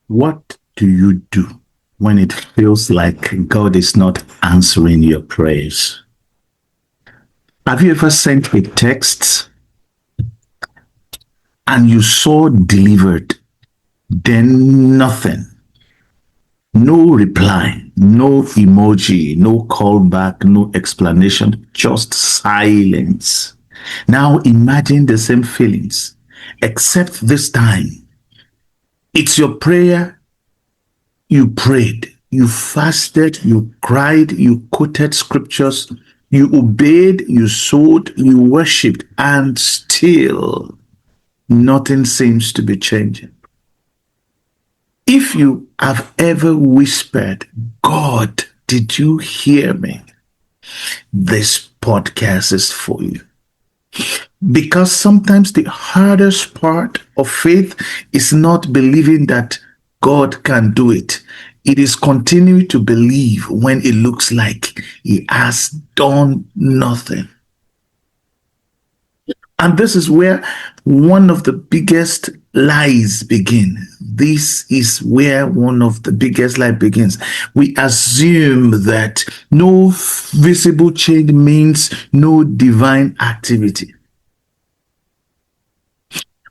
What do you do when it feels like God is not answering your prayers? Have you ever sent a text and you saw delivered, then nothing? No reply, no emoji, no callback, no explanation, just silence. Now imagine the same feelings, except this time it's your prayer. You prayed, you fasted, you cried, you quoted scriptures, you obeyed, you sowed, you worshipped, and still nothing seems to be changing. If you have ever whispered, God, did you hear me? This podcast is for you. Because sometimes the hardest part of faith is not believing that God can do it. It is continuing to believe when it looks like He has done nothing. And this is where one of the biggest lies begin. This is where one of the biggest lies begins. We assume that no visible change means no divine activity.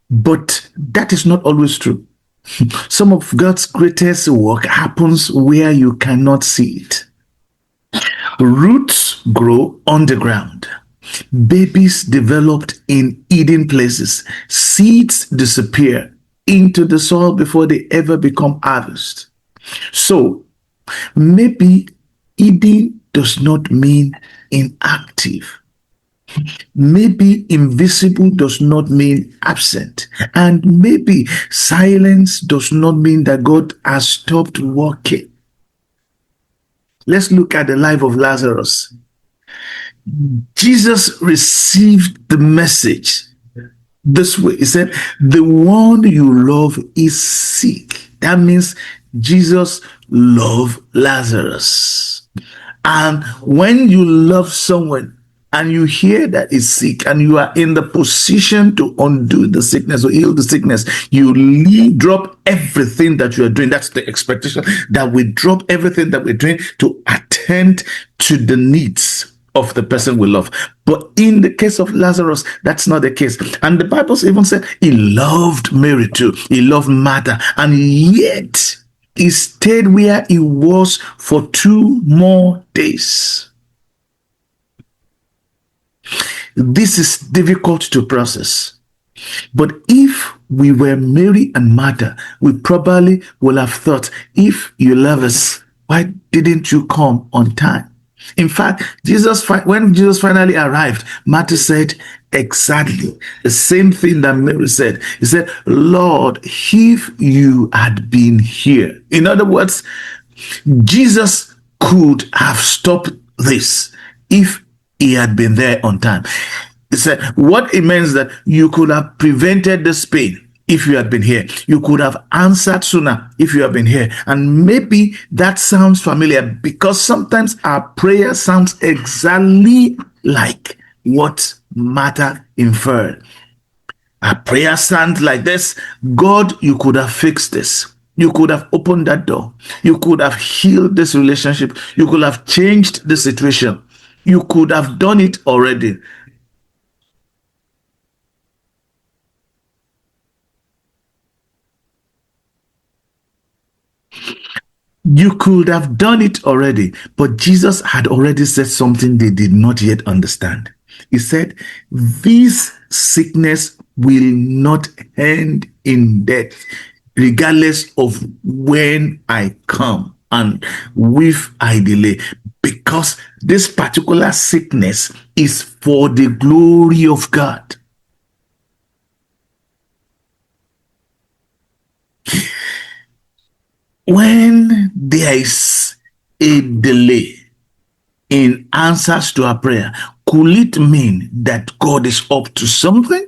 But that is not always true. Some of God's greatest work happens where you cannot see it. Roots grow underground. Babies developed in hidden places. Seeds disappear into the soil before they ever become harvest. So maybe hidden does not mean inactive. Maybe invisible does not mean absent. And maybe silence does not mean that God has stopped working. Let's look at the life of Lazarus. Jesus received the message this way. He said, the one you love is sick. That means Jesus loved Lazarus. And when you love someone, and you hear that is sick, and you are in the position to undo the sickness or heal the sickness, you drop everything that you are doing. That's the expectation, that we drop everything that we're doing to attend to the needs of the person we love. But in the case of Lazarus, that's not the case. And the Bible even said he loved Mary too. He loved Martha. And yet he stayed where he was for 2 more days. This is difficult to process. But if we were Mary and Martha, we probably would have thought, if you love us, why didn't you come on time? In fact, when Jesus finally arrived, Martha said exactly the same thing that Mary said. He said, Lord, if you had been here. In other words, Jesus could have stopped this if he had been there on time. He said, what it means that you could have prevented this pain if you had been here. You could have answered sooner if you had been here. And maybe that sounds familiar because sometimes our prayer sounds exactly like what Martha inferred. Our prayer sounds like this: God, you could have fixed this. You could have opened that door. You could have healed this relationship. You could have changed the situation. You could have done it already. You could have done it already, but Jesus had already said something they did not yet understand. He said, this sickness will not end in death, regardless of when I come and if I delay, because this particular sickness is for the glory of God. When there is a delay in answers to our prayer, could it mean that God is up to something?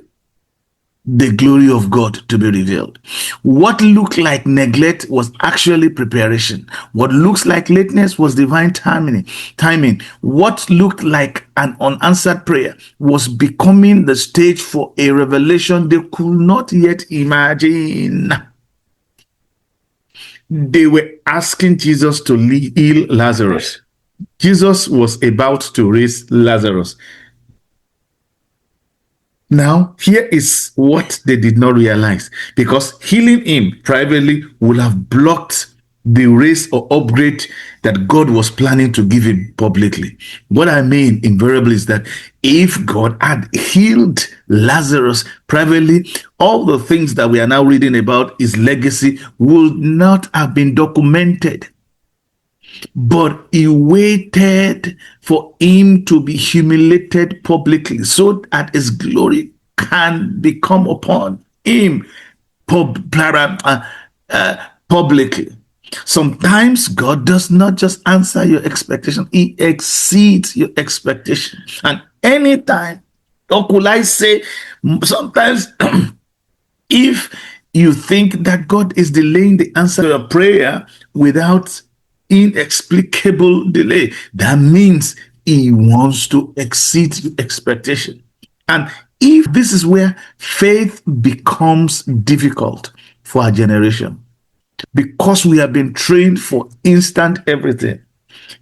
The glory of God to be revealed. What looked like neglect was actually preparation. What looks like lateness was divine timing. What looked like an unanswered prayer was becoming the stage for a revelation they could not yet imagine. They were asking Jesus to heal Lazarus. Jesus was about to raise Lazarus. Now, here is what they did not realize, because healing him privately would have blocked the raise or upgrade that God was planning to give him publicly. What I mean invariably is that if God had healed Lazarus privately, all the things that we are now reading about his legacy would not have been documented. But he waited for him to be humiliated publicly so that his glory can become upon him publicly. Sometimes God does not just answer your expectation, he exceeds your expectation. And anytime, or could I say, sometimes if you think that God is delaying the answer to your prayer without inexplicable delay, that means he wants to exceed your expectation. And if this is where faith becomes difficult for our generation, because we have been trained for instant everything,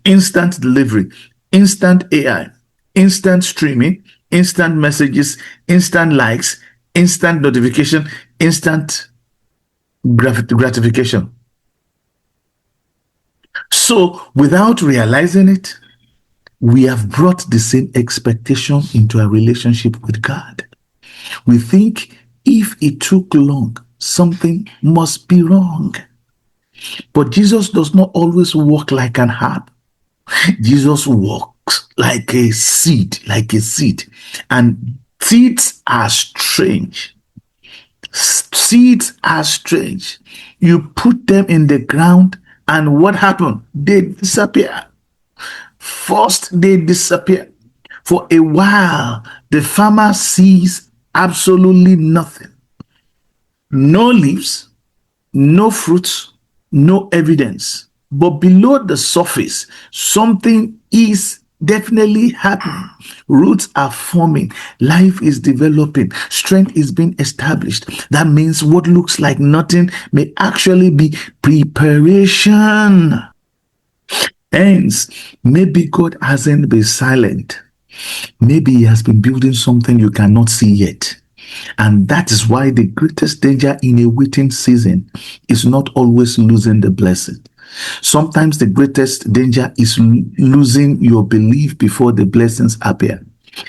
instant delivery, instant AI, instant streaming, instant messages, instant likes, instant notification, instant gratification. So, without realizing it, we have brought the same expectation into our relationship with God. We think if it took long, something must be wrong. But Jesus does not always walk like an harp. Jesus walks like a seed, And seeds are strange. Seeds are strange. You put them in the ground, and what happened? They disappear. First, they disappear. For a while, the farmer sees absolutely nothing. No leaves, no fruits, no evidence. But below the surface, something is definitely happening. Roots are forming. Life is developing. Strength is being established. That means what looks like nothing may actually be preparation. Hence, maybe God hasn't been silent. Maybe he has been building something you cannot see yet. And that is why the greatest danger in a waiting season is not always losing the blessing. Sometimes the greatest danger is losing your belief before the blessings appear.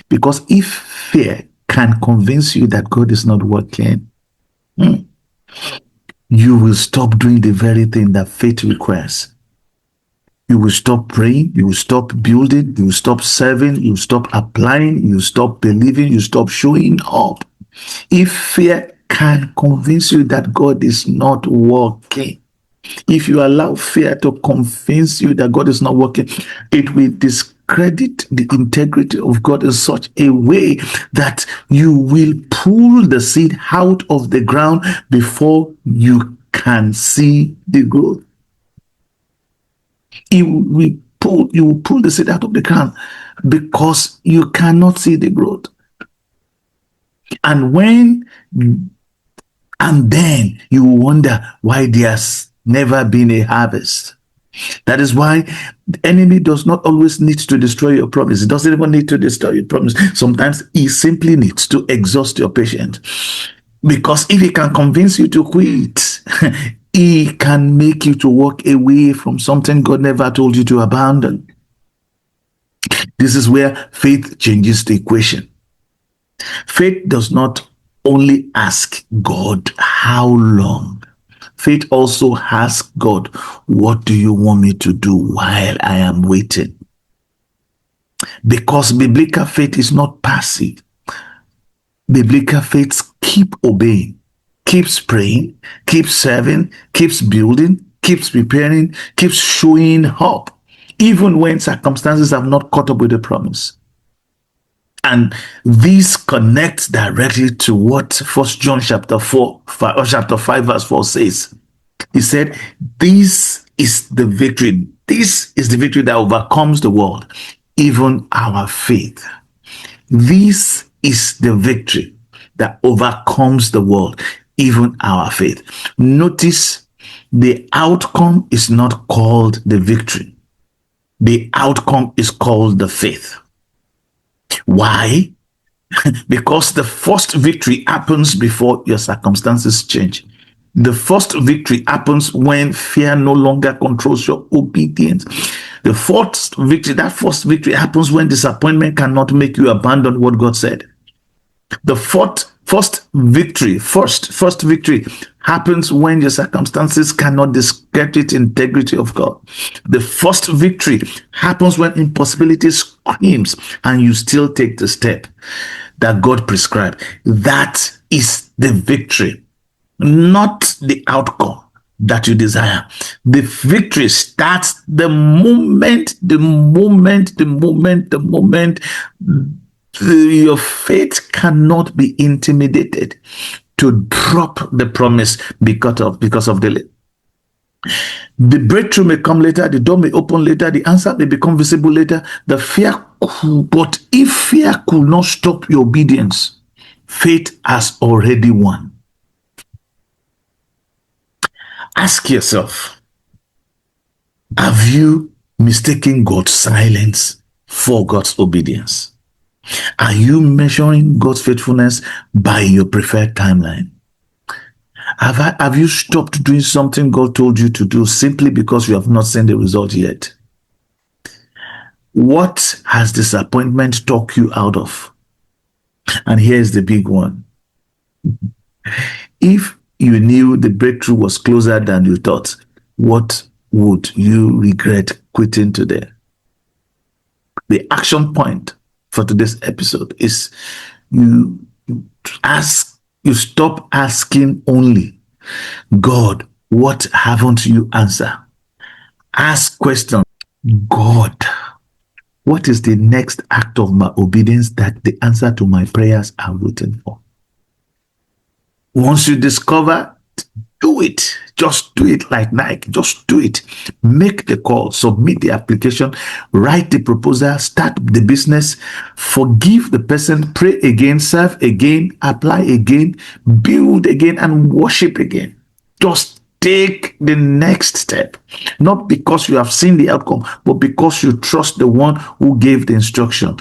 Because if fear can convince you that God is not working, you will stop doing the very thing that faith requires. You will stop praying, you will stop building, you will stop serving, you will stop applying, you will stop believing, you will stop showing up. If fear can convince you that God is not working, if you allow fear to convince you that God is not working, it will discredit the integrity of God in such a way that you will pull the seed out of the ground before you can see the growth. You will pull the seed out of the ground because you cannot see the growth. And then you wonder why there's never been a harvest. That is why the enemy does not always need to destroy your promise. He doesn't even need to destroy your promise. Sometimes he simply needs to exhaust your patience. Because if he can convince you to quit, he can make you to walk away from something God never told you to abandon. This is where faith changes the equation. Faith does not only ask God, how long? Faith also asks God, what do you want me to do while I am waiting? Because biblical faith is not passive. Biblical faith keeps obeying, keeps praying, keeps serving, keeps building, keeps preparing, keeps showing up, even when circumstances have not caught up with the promise. And this connects directly to what 1 John chapter 5 verse 4 says. He said, this is the victory. This is the victory that overcomes the world, even our faith. This is the victory that overcomes the world, even our faith. Notice The outcome is not called the victory. The outcome is called the faith. Why? Because the first victory happens before your circumstances change. The first victory happens when fear no longer controls your obedience. The first victory happens when disappointment cannot make you abandon what God said. The first victory happens when your circumstances cannot discredit integrity of God. The first victory happens when impossibility screams and you still take the step that God prescribed. That is the victory, not the outcome that you desire. The victory starts the moment your faith cannot be intimidated to drop the promise because of delay. The breakthrough may come later, the door may open later, the answer may become visible later. But if fear could not stop your obedience, faith has already won. Ask yourself, have you mistaken God's silence for God's obedience? Are you measuring God's faithfulness by your preferred timeline? Have you stopped doing something God told you to do simply because you have not seen the result yet? What has disappointment talked you out of? And here's the big one. If you knew the breakthrough was closer than you thought, what would you regret quitting today? The action point for today's episode is you stop asking only, God, what haven't you answered? Ask questions. God, what is the next act of my obedience that the answer to my prayers are waiting for? Once you discover, do it. Just do it like Nike. Just do it. Make the call, submit the application, write the proposal, start the business, forgive the person, pray again, serve again, apply again, build again, and worship again. Just take the next step. Not because you have seen the outcome, but because you trust the one who gave the instruction.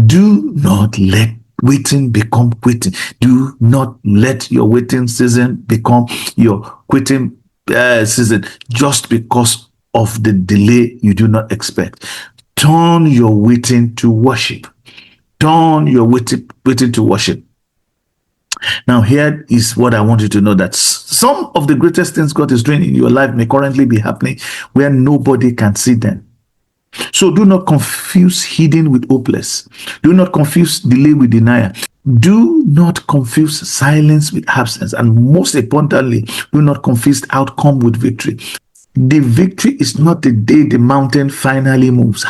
Do not let waiting become quitting. Do not let your waiting season become your quitting season just because of the delay you do not expect. Turn your waiting to worship. Turn your waiting to worship. Now, here is what I want you to know, that some of the greatest things God is doing in your life may currently be happening where nobody can see them. So do not confuse hidden with hopeless. Do not confuse delay with denial. Do not confuse silence with absence. And most importantly, do not confuse outcome with victory. The victory is not the day the mountain finally moves.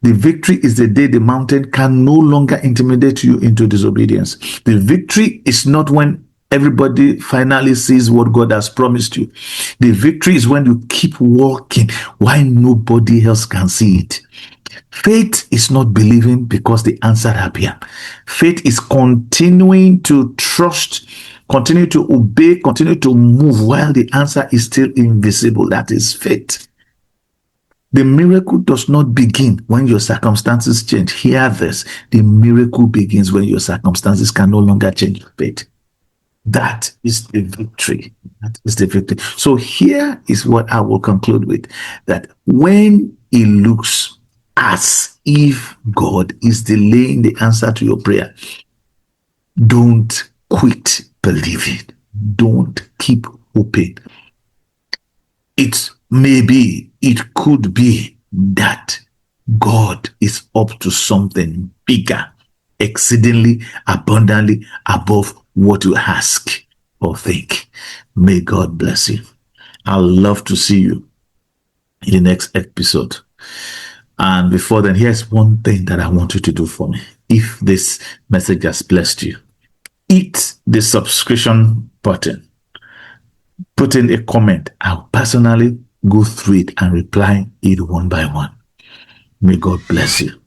The victory is the day the mountain can no longer intimidate you into disobedience. The victory is not when everybody finally sees what God has promised you. The victory is when you keep walking while nobody else can see it. Faith is not believing because the answer appears. Faith is continuing to trust, continue to obey, continue to move while the answer is still invisible. That is faith. The miracle does not begin when your circumstances change. Hear this. The miracle begins when your circumstances can no longer change your faith. That is the victory. That is the victory. So here is what I will conclude with, that when it looks as if God is delaying the answer to your prayer, don't quit believing. Don't keep hoping. It could be that God is up to something bigger, exceedingly abundantly above what you ask or think. May God bless you. I'd love to see you in the next episode. And before then, here's one thing that I want you to do for me. If this message has blessed you, hit the subscription button. Put in a comment. I'll personally go through it and reply it one by one. May God bless you.